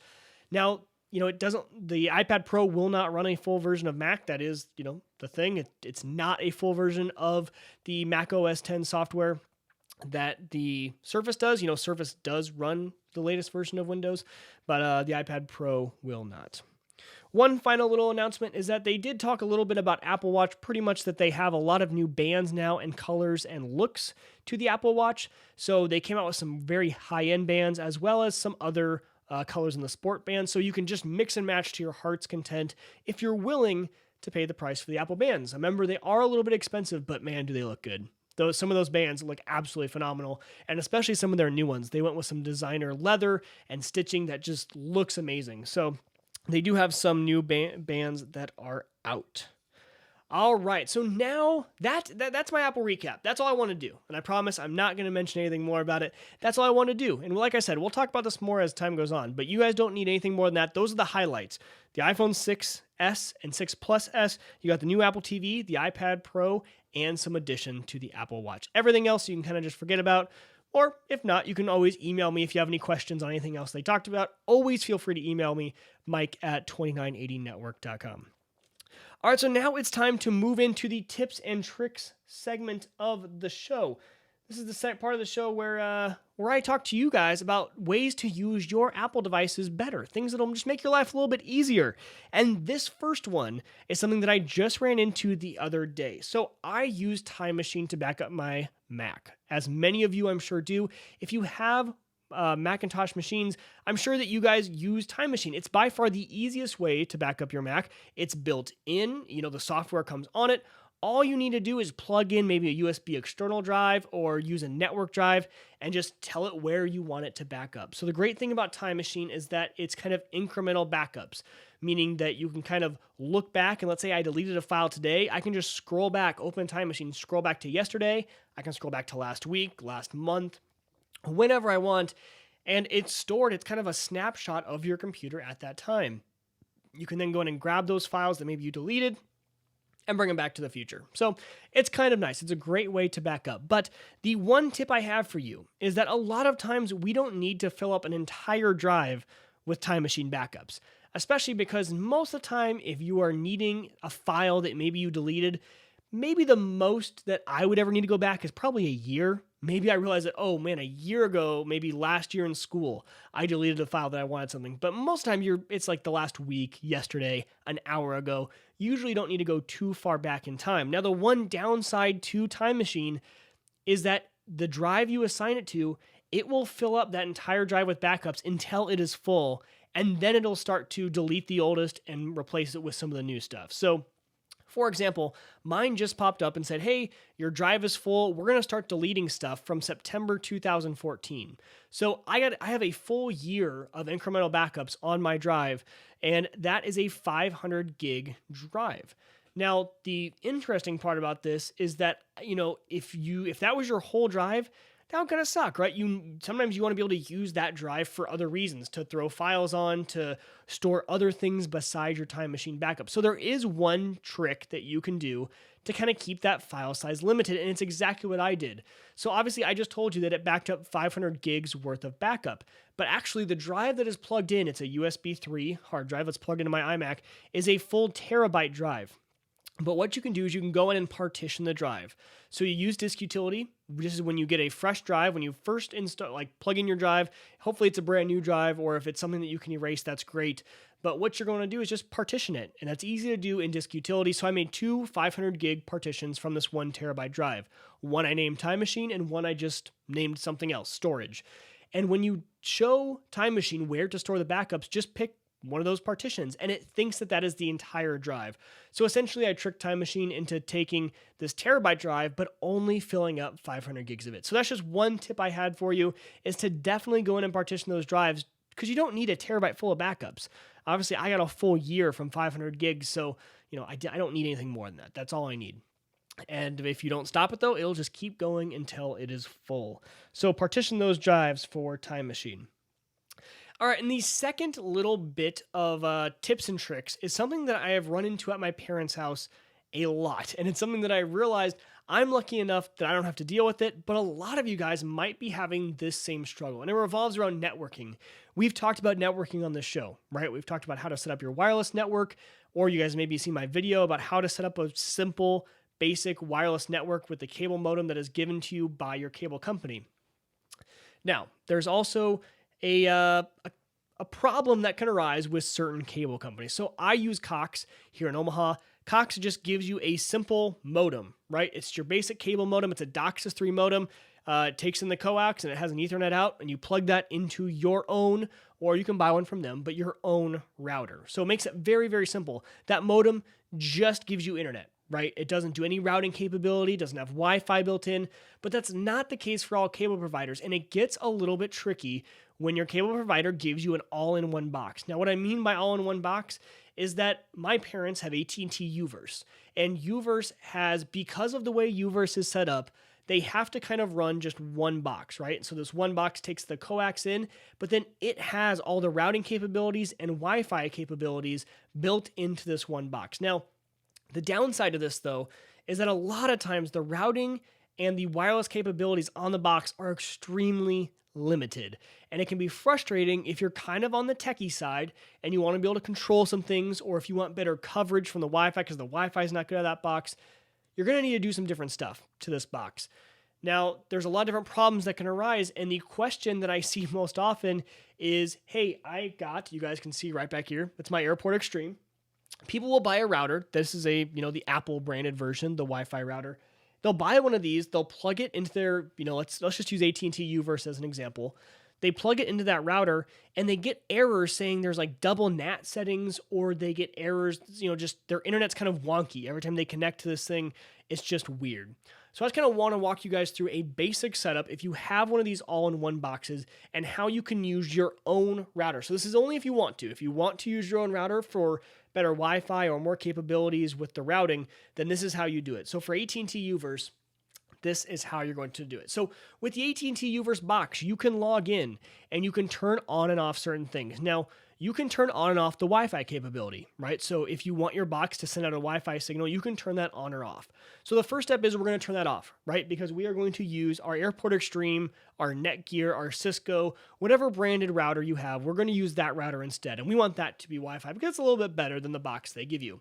Now, it doesn't, the iPad Pro will not run a full version of Mac. That is, the thing. It's not a full version of the Mac OS X software that the Surface does. Surface does run the latest version of Windows, but the iPad Pro will not. One final little announcement is that they did talk a little bit about Apple Watch, pretty much that they have a lot of new bands now and colors and looks to the Apple Watch. So they came out with some very high-end bands, as well as some other colors in the sport band. So you can just mix and match to your heart's content if you're willing to pay the price for the Apple bands. Remember, they are a little bit expensive, but man, do they look good. Some of those bands look absolutely phenomenal, and especially some of their new ones. They went with some designer leather and stitching that just looks amazing. So they do have some new bands that are out. All right, so now that's my Apple recap. That's all I want to do, and I promise I'm not going to mention anything more about it. That's all I want to do, and like I said, we'll talk about this more as time goes on, but you guys don't need anything more than that. Those are the highlights. The iPhone 6s and 6 Plus S, you got the new Apple TV, the iPad Pro, and some addition to the Apple Watch. Everything else you can kind of just forget about, or if not, you can always email me if you have any questions on anything else they talked about. Always feel free to email me, mike@2980network.com. All right, so now it's time to move into the tips and tricks segment of the show. This is the part of the show where I talk to you guys about ways to use your Apple devices better, things that'll just make your life a little bit easier. And this first one is something that I just ran into the other day. So I use Time Machine to back up my Mac, as many of you I'm sure do. If you have Macintosh machines, I'm sure that you guys use Time Machine. It's by far the easiest way to back up your Mac. It's built in, the software comes on it. All you need to do is plug in maybe a USB external drive or use a network drive and just tell it where you want it to back up. So the great thing about Time Machine is that it's kind of incremental backups, meaning that you can kind of look back and let's say I deleted a file today, I can just scroll back, open Time Machine, scroll back to yesterday, I can scroll back to last week, last month, whenever I want, and it's stored. It's kind of a snapshot of your computer at that time. You can then go in and grab those files that maybe you deleted and bring them back to the future. So it's kind of nice. It's a great way to back up. But the one tip I have for you is that a lot of times we don't need to fill up an entire drive with Time Machine backups, especially because most of the time, if you are needing a file that maybe you deleted, maybe the most that I would ever need to go back is probably a year. Maybe I realized that, oh man, a year ago, maybe last year in school, I deleted a file that I wanted something. But most of the time, it's like the last week, yesterday, an hour ago. You usually don't need to go too far back in time. Now, the one downside to Time Machine is that the drive you assign it to, it will fill up that entire drive with backups until it is full, and then it'll start to delete the oldest and replace it with some of the new stuff. So, for example, mine just popped up and said, hey, your drive is full. We're going to start deleting stuff from September 2014. So I have a full year of incremental backups on my drive, and that is a 500 gig drive. Now, the interesting part about this is that, if that was your whole drive, that would kind of suck, right? Sometimes you want to be able to use that drive for other reasons, to throw files on, to store other things besides your Time Machine backup. So there is one trick that you can do to kind of keep that file size limited, and it's exactly what I did. So obviously I just told you that it backed up 500 gigs worth of backup, but actually the drive that is plugged in, it's a USB 3 hard drive that's plugged into my iMac, is a full terabyte drive. But what you can do is you can go in and partition the drive. So you use disk utility. This is when you get a fresh drive, when you first install, plug in your drive. Hopefully it's a brand new drive, or if it's something that you can erase, that's great. But what you're going to do is just partition it, and that's easy to do in disk utility. So I made two 500 gig partitions from this 1 terabyte drive. One I named Time Machine, and one I just named something else, storage. And when you show Time Machine where to store the backups, just pick one of those partitions, and it thinks that is the entire drive. So essentially, I tricked Time Machine into taking this terabyte drive, but only filling up 500 gigs of it. So that's just one tip I had for you, is to definitely go in and partition those drives, because you don't need a terabyte full of backups. Obviously, I got a full year from 500 gigs, so I don't need anything more than that. That's all I need. And if you don't stop it, though, it'll just keep going until it is full. So partition those drives for Time Machine. All right, and the second little bit of tips and tricks is something that I have run into at my parents' house a lot. And it's something that I realized I'm lucky enough that I don't have to deal with it, but a lot of you guys might be having this same struggle. And it revolves around networking. We've talked about networking on this show, right? We've talked about how to set up your wireless network, or you guys maybe seen my video about how to set up a simple, basic wireless network with the cable modem that is given to you by your cable company. Now, there's also a problem that can arise with certain cable companies. So I use Cox here in Omaha. Cox just gives you a simple modem, right? It's your basic cable modem. It's a DOCSIS 3 modem. It takes in the coax and it has an Ethernet out, and you plug that into your own, or you can buy one from them, but your own router. So it makes it very, very simple. That modem just gives you internet, right? It doesn't do any routing capability, doesn't have Wi-Fi built in, but that's not the case for all cable providers, and it gets a little bit tricky when your cable provider gives you an all-in-one box. Now, what I mean by all-in-one box is that my parents have AT&T Uverse, and Uverse has, because of the way Uverse is set up, they have to kind of run just one box, right? So this one box takes the coax in, but then it has all the routing capabilities and Wi-Fi capabilities built into this one box. Now, the downside of this, though, is that a lot of times the routing and the wireless capabilities on the box are extremely limited. And it can be frustrating if you're kind of on the techie side and you want to be able to control some things, or if you want better coverage from the Wi-Fi because the Wi-Fi is not good at that box, you're going to need to do some different stuff to this box. Now, there's a lot of different problems that can arise, and the question that I see most often is, hey, you guys can see right back here, it's my Airport Extreme. People will buy a router. This is the Apple branded version, the Wi-Fi router. They'll buy one of these, they'll plug it into their, let's just use AT&T Uverse as an example. they plug it into that router and they get errors saying there's like double NAT settings, or they get errors, just their internet's kind of wonky. Every time they connect to this thing, it's just weird. So I just kind of want to walk you guys through a basic setup if you have one of these all-in-one boxes and how you can use your own router. So this is only if you want to. If you want to use your own router for better Wi-Fi or more capabilities with the routing, then this is how you do it. So for AT&T Uverse, this is how you're going to do it. So with the AT&T Uverse box, you can log in and you can turn on and off certain things. Now, you can turn on and off the Wi-Fi capability, right? So if you want your box to send out a Wi-Fi signal, you can turn that on or off. So the first step is we're going to turn that off, right? Because we are going to use our Airport Extreme, our Netgear, our Cisco, whatever branded router you have, we're going to use that router instead. And we want that to be Wi-Fi because it's a little bit better than the box they give you.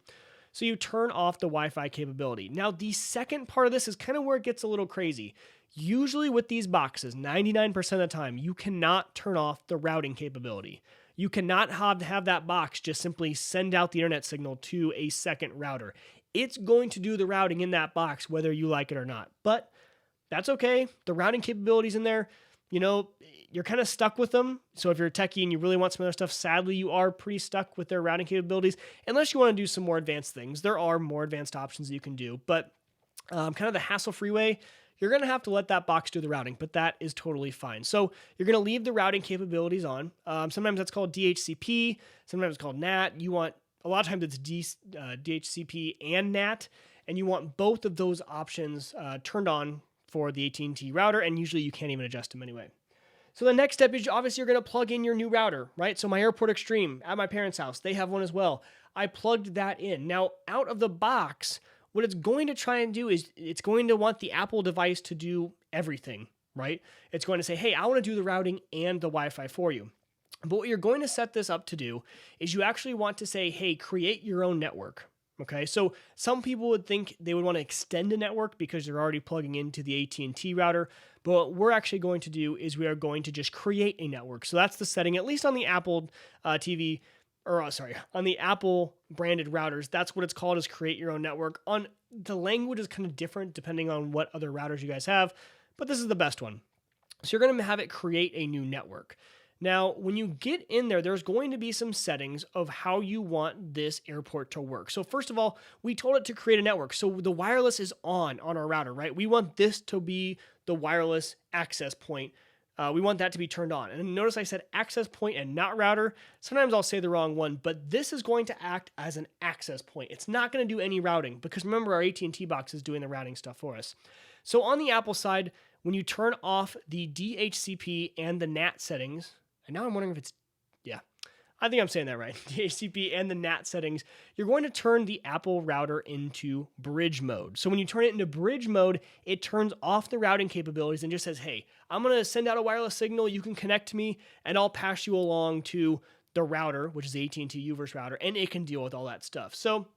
So you turn off the Wi-Fi capability. Now, the second part of this is kind of where it gets a little crazy. Usually with these boxes, 99% of the time, you cannot turn off the routing capability. You cannot have that box just simply send out the internet signal to a second router. It's going to do the routing in that box whether you like it or not. But that's okay. The routing capabilities in there, you're kind of stuck with them. So if you're a techie and you really want some other stuff, sadly, you are pretty stuck with their routing capabilities. Unless you want to do some more advanced things. There are more advanced options that you can do. But kind of the hassle-free way, you're going to have to let that box do the routing, but that is totally fine. So you're going to leave the routing capabilities on. Sometimes that's called DHCP. Sometimes it's called NAT. A lot of times it's DHCP and NAT, and you want both of those options turned on for the AT&T router, and usually you can't even adjust them anyway. So the next step is obviously you're going to plug in your new router, right? So my Airport Extreme at my parents' house, they have one as well. I plugged that in. Now, out of the box, what it's going to try and do is it's going to want the Apple device to do everything, right? It's going to say, hey, I want to do the routing and the Wi-Fi for you. But what you're going to set this up to do is you actually want to say, hey, create your own network. Okay, so some people would think they would want to extend a network because they're already plugging into the AT&T router. But what we're actually going to do is we are going to just create a network. So that's the setting, at least on the Apple on the Apple branded routers. That's what it's called, is create your own network. On the language is kind of different depending on what other routers you guys have, but this is the best one. So you're going to have it create a new network. Now, when you get in there, there's going to be some settings of how you want this airport to work. So first of all, we told it to create a network. So the wireless is on our router, right? We want this to be the wireless access point. We want that to be turned on. And notice I said access point and not router. Sometimes I'll say the wrong one, but this is going to act as an access point. It's not going to do any routing because remember, our AT&T box is doing the routing stuff for us. So on the Apple side, when you turn off the DHCP and the NAT settings, and now I'm wondering if it's, I think I'm saying that right. DHCP and the NAT settings, you're going to turn the Apple router into bridge mode. So when you turn it into bridge mode, it turns off the routing capabilities and just says, hey, I'm going to send out a wireless signal. You can connect to me and I'll pass you along to the router, which is the AT&T Uverse router, and it can deal with all that stuff. So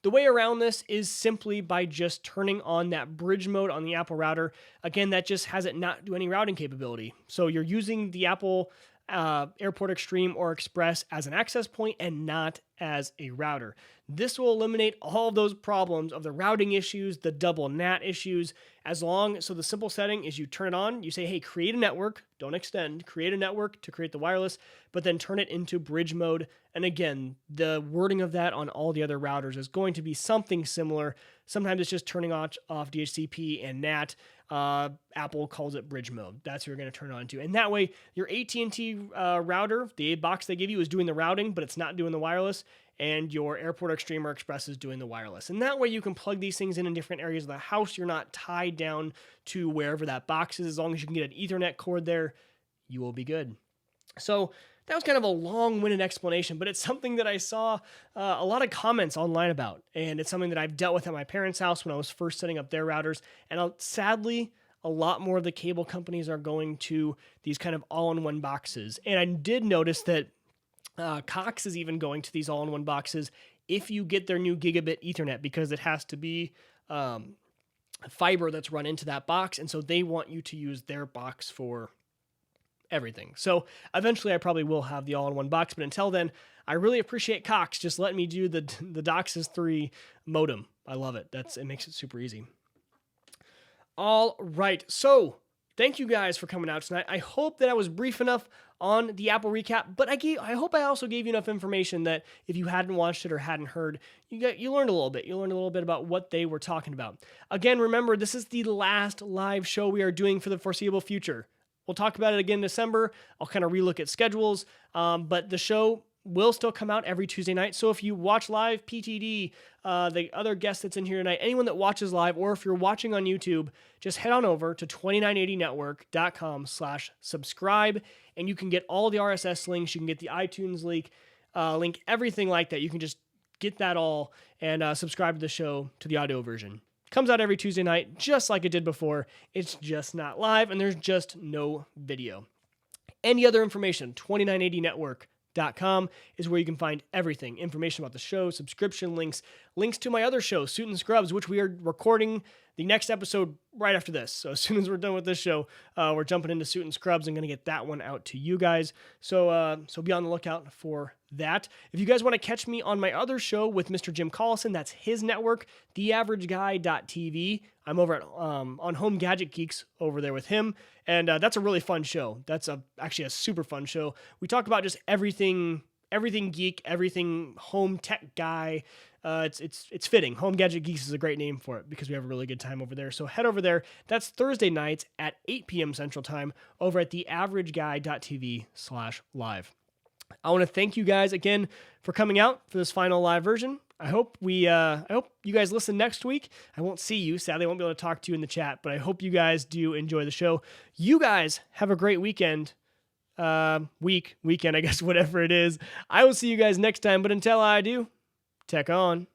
the way around this is simply by just turning on that bridge mode on the Apple router. Again, that just has it not do any routing capability. So you're using the Apple Airport Extreme or Express as an access point and not as a router. This will eliminate all of those problems of the routing issues, the double NAT issues, so the simple setting is you turn it on, you say, hey, create a network, don't extend, create a network to create the wireless, but then turn it into bridge mode. And again, the wording of that on all the other routers is going to be something similar. Sometimes it's just turning off DHCP and NAT. Apple calls it bridge mode. That's what you're going to turn it on to. And that way, your AT&T router, the box they give you, is doing the routing, but it's not doing the wireless. And your Airport Extreme or Express is doing the wireless. And that way you can plug these things in different areas of the house. You're not tied down to wherever that box is. As long as you can get an Ethernet cord there, you will be good. So that was kind of a long-winded explanation, but it's something that I saw a lot of comments online about. And it's something that I've dealt with at my parents' house when I was first setting up their routers. And sadly, a lot more of the cable companies are going to these kind of all-in-one boxes. And I did notice that Cox is even going to these all-in-one boxes if you get their new gigabit Ethernet, because it has to be fiber that's run into that box, and so they want you to use their box for everything. So eventually I probably will have the all-in-one box, but until then, I really appreciate Cox just letting me do the DOCSIS 3 modem. I love it. It makes it super easy. All right, so thank you guys for coming out tonight. I hope that I was brief enough on the Apple recap, but I hope I also gave you enough information that if you hadn't watched it or hadn't heard, you learned a little bit. You learned a little bit about what they were talking about. Again, remember, this is the last live show we are doing for the foreseeable future. We'll talk about it again in December. I'll kind of relook at schedules, but the show will still come out every Tuesday night. So if you watch live, PTD, the other guest that's in here tonight, anyone that watches live, or if you're watching on YouTube, just head on over to 2980network.com/subscribe, and you can get all the RSS links. You can get the iTunes link, everything like that. You can just get that all and subscribe to the show, to the audio version. Comes out every Tuesday night, just like it did before. It's just not live, and there's just no video. Any other information, 2980network.com is where you can find everything. Information about the show, subscription links to my other show, Suit and Scrubs, which we are recording the next episode right after this. So as soon as we're done with this show, we're jumping into Suit and Scrubs and going to get that one out to you guys. So be on the lookout for that. If you guys want to catch me on my other show with Mr. Jim Collison, that's his network, theaverageguy.tv. I'm over at on Home Gadget Geeks over there with him, and that's a really fun show. That's actually a super fun show. We talk about just everything geek, everything home tech guy. It's fitting. Home Gadget Geeks is a great name for it because we have a really good time over there. So head over there. That's Thursday nights at 8 p.m. Central Time over at theaverageguy.tv/live. I want to thank you guys again for coming out for this final live version. I hope you guys listen next week. I won't see you. Sadly, I won't be able to talk to you in the chat, but I hope you guys do enjoy the show. You guys have a great weekend. Weekend, I guess, whatever it is. I will see you guys next time, but until I do, tech on.